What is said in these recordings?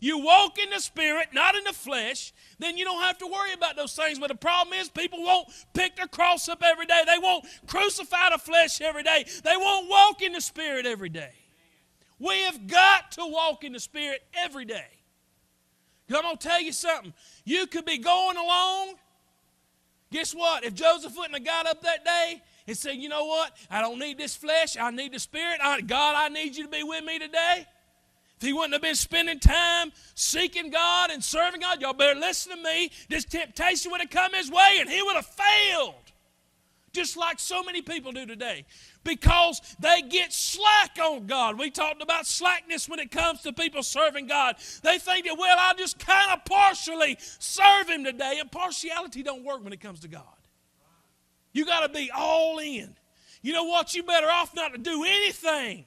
you walk in the Spirit, not in the flesh, then you don't have to worry about those things. But the problem is people won't pick their cross up every day. They won't crucify the flesh every day. They won't walk in the Spirit every day. We have got to walk in the Spirit every day. I'm going to tell you something. You could be going along. Guess what? If Joseph wouldn't have got up that day and said, you know what? I don't need this flesh. I need the Spirit. God, I need you to be with me today. If he wouldn't have been spending time seeking God and serving God, y'all better listen to me. This temptation would have come his way and he would have failed. Just like so many people do today. Because they get slack on God. We talked about slackness when it comes to people serving God. They think that, well, I'll just kind of partially serve him today. And partiality don't work when it comes to God. You got to be all in. You know what? You better off not to do anything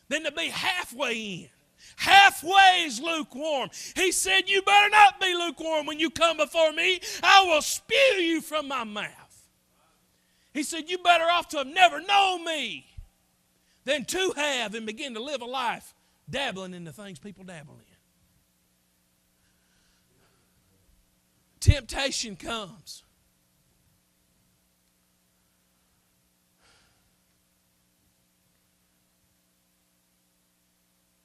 than to be halfway in. Halfway is lukewarm. He said, you better not be lukewarm when you come before me. I will spew you from my mouth. He said, you better off to have never known me than to have and begin to live a life dabbling in the things people dabble in. Temptation comes.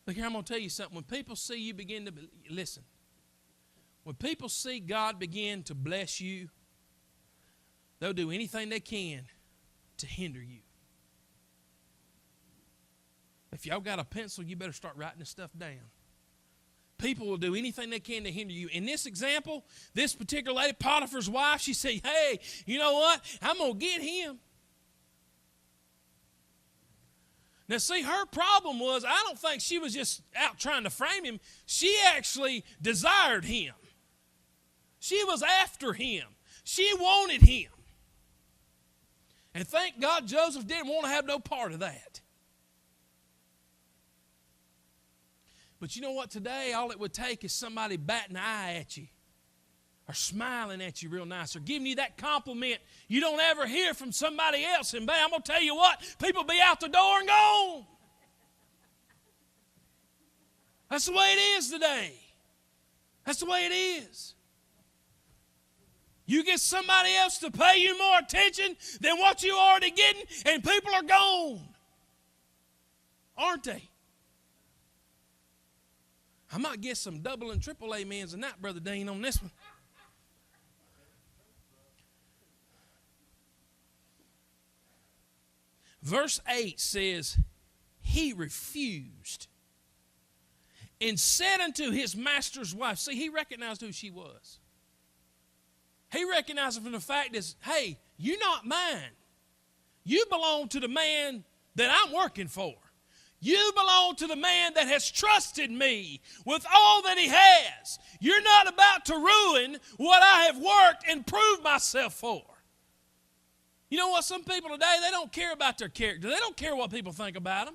Look here, I'm going to tell you something. When people see you begin to, listen, when people see God begin to bless you, they'll do anything they can to hinder you. If y'all got a pencil, you better start writing this stuff down. People will do anything they can to hinder you. In this example, this particular lady, Potiphar's wife, she said, hey, you know what? I'm going to get him. Now, see, her problem was, I don't think she was just out trying to frame him. She actually desired him. She was after him. She wanted him. And thank God Joseph didn't want to have no part of that. But you know what? Today, all it would take is somebody batting an eye at you or smiling at you real nice or giving you that compliment you don't ever hear from somebody else. And, I'm going to tell you what, people be out the door and gone. That's the way it is today. That's the way it is. You get somebody else to pay you more attention than what you're already getting, and people are gone. Aren't they? I might get some double and triple amens tonight, Brother Dean, on this one. Verse 8 says, he refused and said unto his master's wife. See, he recognized who she was. He recognized it from the fact is, hey, you're not mine. You belong to the man that I'm working for. You belong to the man that has trusted me with all that he has. You're not about to ruin what I have worked and proved myself for. You know what? Some people today, they don't care about their character. They don't care what people think about them.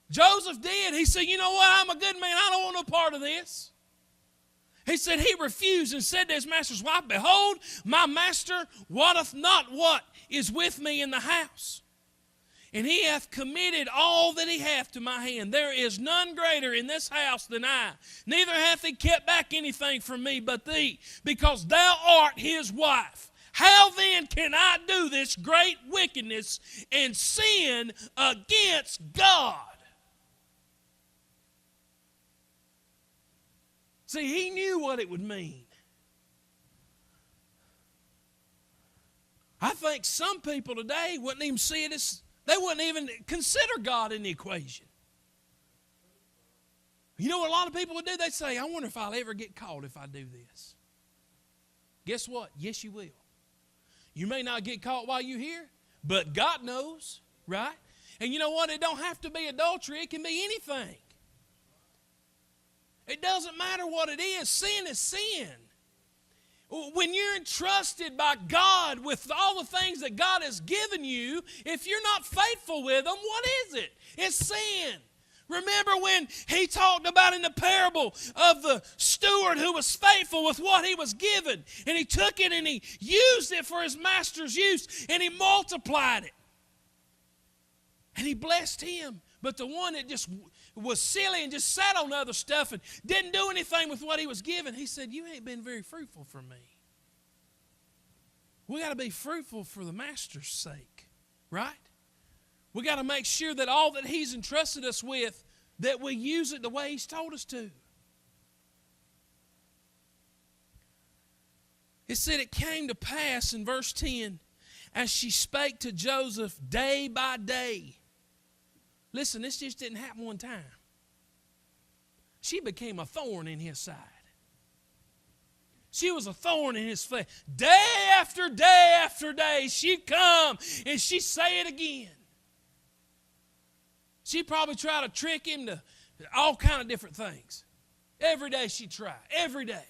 Joseph did. He said, you know what? I'm a good man. I don't want no part of this. He said he refused and said to his master's wife, behold, my master wotteth not what is with me in the house. And he hath committed all that he hath to my hand. There is none greater in this house than I. Neither hath he kept back anything from me but thee, because thou art his wife. How then can I do this great wickedness and sin against God? See, he knew what it would mean. I think some people today wouldn't even see it as, they wouldn't even consider God in the equation. You know what a lot of people would do? They'd say, I wonder if I'll ever get caught if I do this. Guess what? Yes, you will. You may not get caught while you're here, but God knows, right? And you know what? It don't have to be adultery. It can be anything. It doesn't matter what it is. Sin is sin. When you're entrusted by God with all the things that God has given you, if you're not faithful with them, what is it? It's sin. Remember when he talked about in the parable of the steward who was faithful with what he was given, and he took it and he used it for his master's use, and he multiplied it. And he blessed him. But the one that just was silly and just sat on other stuff and didn't do anything with what he was given, he said, you ain't been very fruitful for me. We got to be fruitful for the master's sake, right? We got to make sure that all that he's entrusted us with, that we use it the way he's told us to. It said it came to pass in verse 10, as she spake to Joseph day by day. Listen, this just didn't happen one time. She became a thorn in his side. She was a thorn in his flesh. Day after day after day, she'd come and she'd say it again. She'd probably try to trick him to all kind of different things. Every day she'd try. Every day.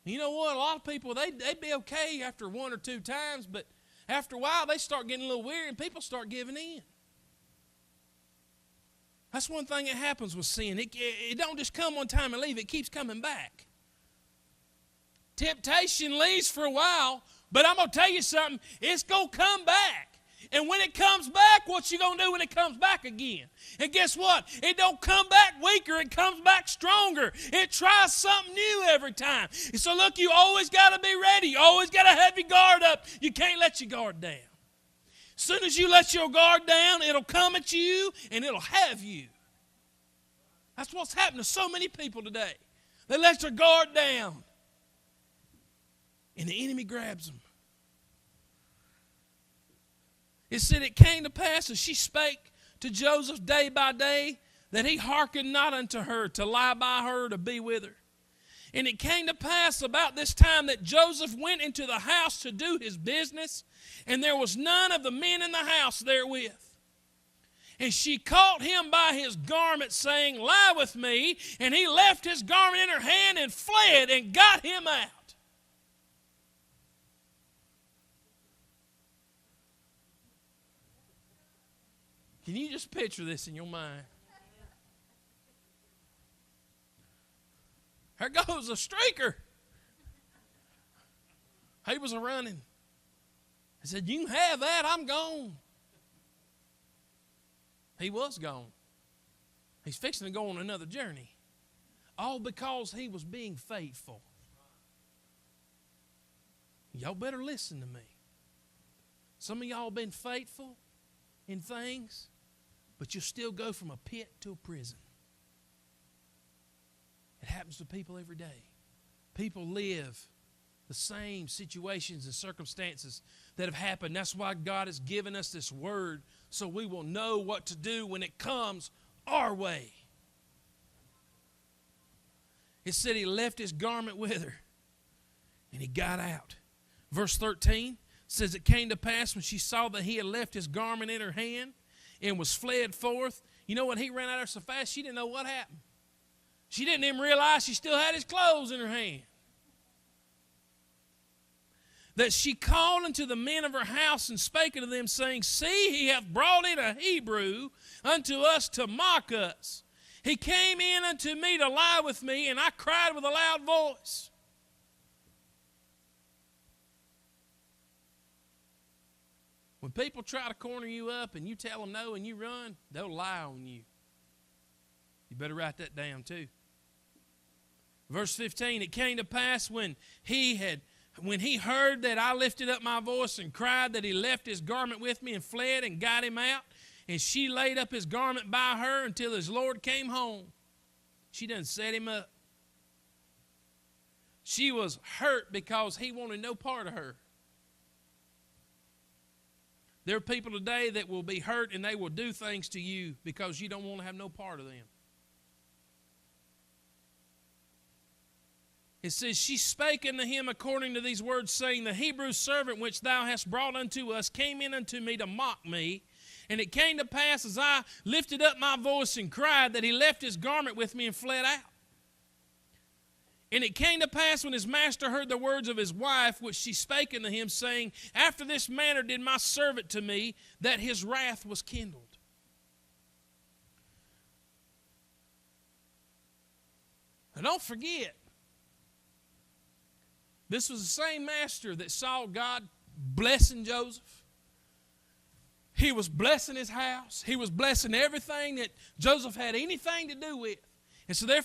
You know what? A lot of people, they'd be okay after one or two times, but after a while, they start getting a little weary and people start giving in. That's one thing that happens with sin. It don't just come one time and leave. It keeps coming back. Temptation leaves for a while, but I'm going to tell you something. It's going to come back. And when it comes back, what you going to do when it comes back again? And guess what? It don't come back weaker. It comes back stronger. It tries something new every time. And so look, you always got to be ready. You always got to have your guard up. You can't let your guard down. As soon as you let your guard down, it'll come at you and it'll have you. That's what's happened to so many people today. They let their guard down. And the enemy grabs them. It said it came to pass as she spake to Joseph day by day that he hearkened not unto her to lie by her to be with her. And it came to pass about this time that Joseph went into the house to do his business, and there was none of the men in the house therewith. And she caught him by his garment, saying, lie with me. And he left his garment in her hand and fled and got him out. Can you just picture this in your mind? There goes a streaker. He was a-running. I said, you can have that, I'm gone. He was gone. He's fixing to go on another journey. All because he was being faithful. Y'all better listen to me. Some of y'all been faithful in things, but you'll still go from a pit to a prison. It happens to people every day. People live the same situations and circumstances that have happened. That's why God has given us this word, so we will know what to do when it comes our way. It said he left his garment with her, and he got out. Verse 13 says, it came to pass when she saw that he had left his garment in her hand and was fled forth. You know what? He ran out of her so fast, she didn't know what happened. She didn't even realize she still had his clothes in her hand. That she called unto the men of her house and spake unto them, saying, see, he hath brought in a Hebrew unto us to mock us. He came in unto me to lie with me, and I cried with a loud voice. When people try to corner you up and you tell them no and you run, they'll lie on you. You better write that down too. Verse 15, it came to pass when he heard that I lifted up my voice and cried, that he left his garment with me and fled and got him out. And she laid up his garment by her until his Lord came home. She done set him up. She was hurt because he wanted no part of her. There are people today that will be hurt and they will do things to you because you don't want to have no part of them. It says, she spake unto him according to these words, saying, the Hebrew servant which thou hast brought unto us came in unto me to mock me. And it came to pass as I lifted up my voice and cried, that he left his garment with me and fled out. And it came to pass when his master heard the words of his wife, which she spake unto him, saying, after this manner did my servant to me, that his wrath was kindled. And don't forget, this was the same master that saw God blessing Joseph. he was blessing his house. He was blessing everything that Joseph had anything to do with. And so therefore,